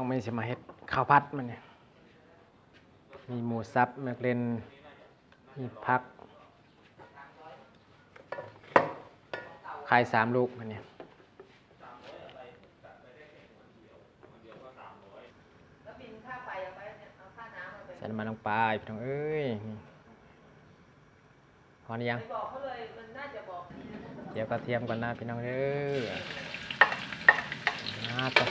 องไม่สิมาเฮ็ดข้าวผัดมันเนี่ยมีหมูสับแมกเลนมีผักไข่3 ลูกมันเนี่ยใส่น้ำมันลงไปพี่น้องเอ้ยพอหรือยังเจียวกระเทียมก่อนนะพี่น้องเด้อต่อ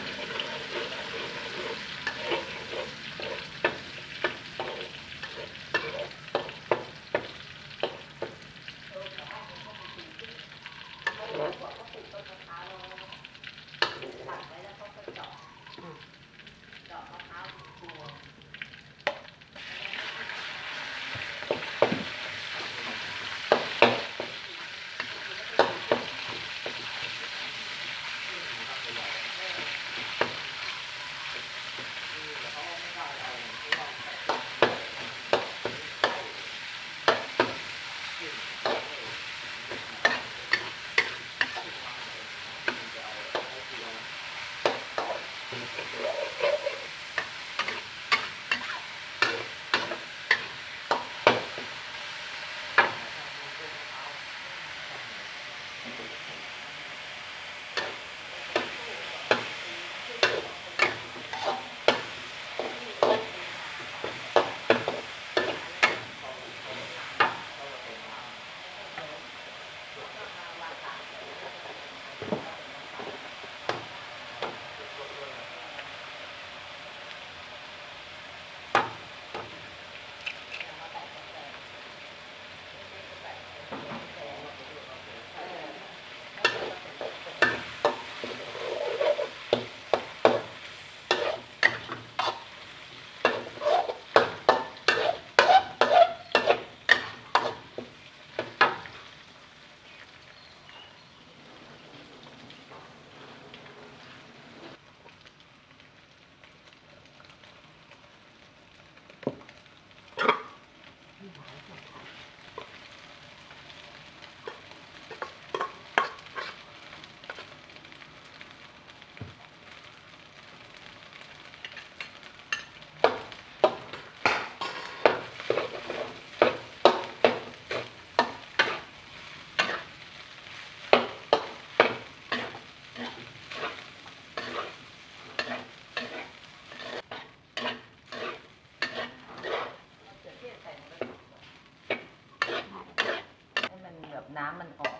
น้ำมันออก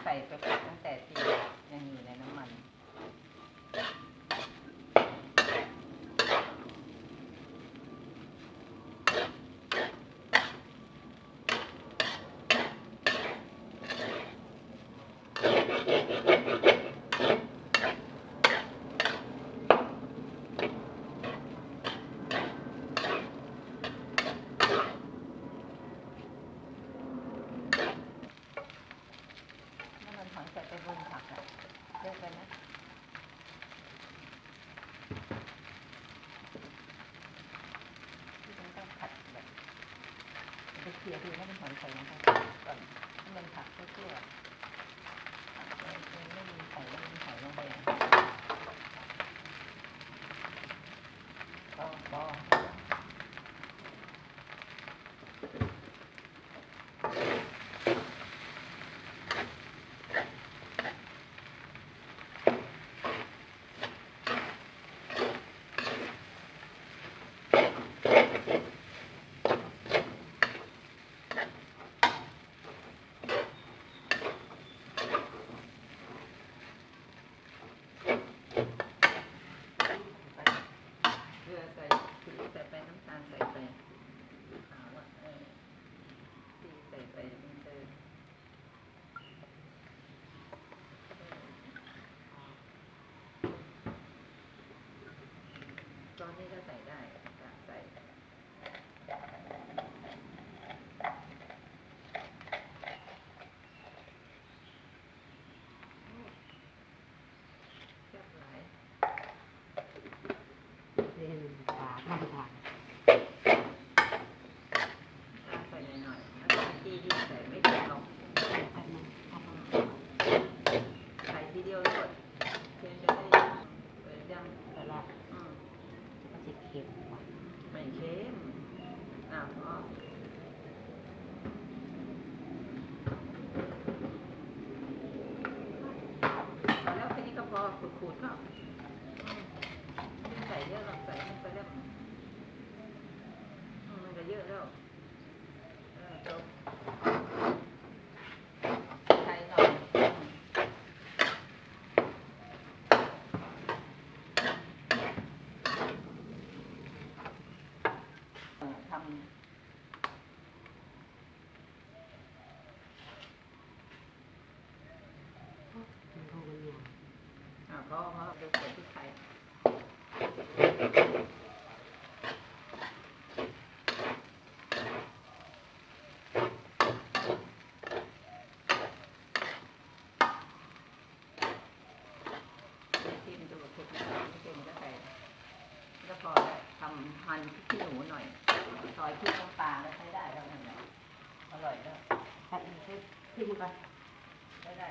ใส่ไปตั้งแต่ที่ยังอยู่ในน้ำมันไปบนผักอะเลือกไปนะที่ต้องผัดแบบไปเคลียร์ดูว่ามันหอมใส่ลงไปก่อนให้มันผัดทั่วๆไม่มีใส่แล้วมันใส่ลงไปก็ เกลือใส่ ก็มาดูผลที่ไทยชิมดูเผ็ดไหมไม่เค็มก็ใส่ก็พอทำหั่นพริกขี้หนูหน่อยซอยพริกน้ำปลาแล้วใช้ได้แล้วนั่นแหละอร่อยแล้ว ผัดพริกก่อน ได้ได้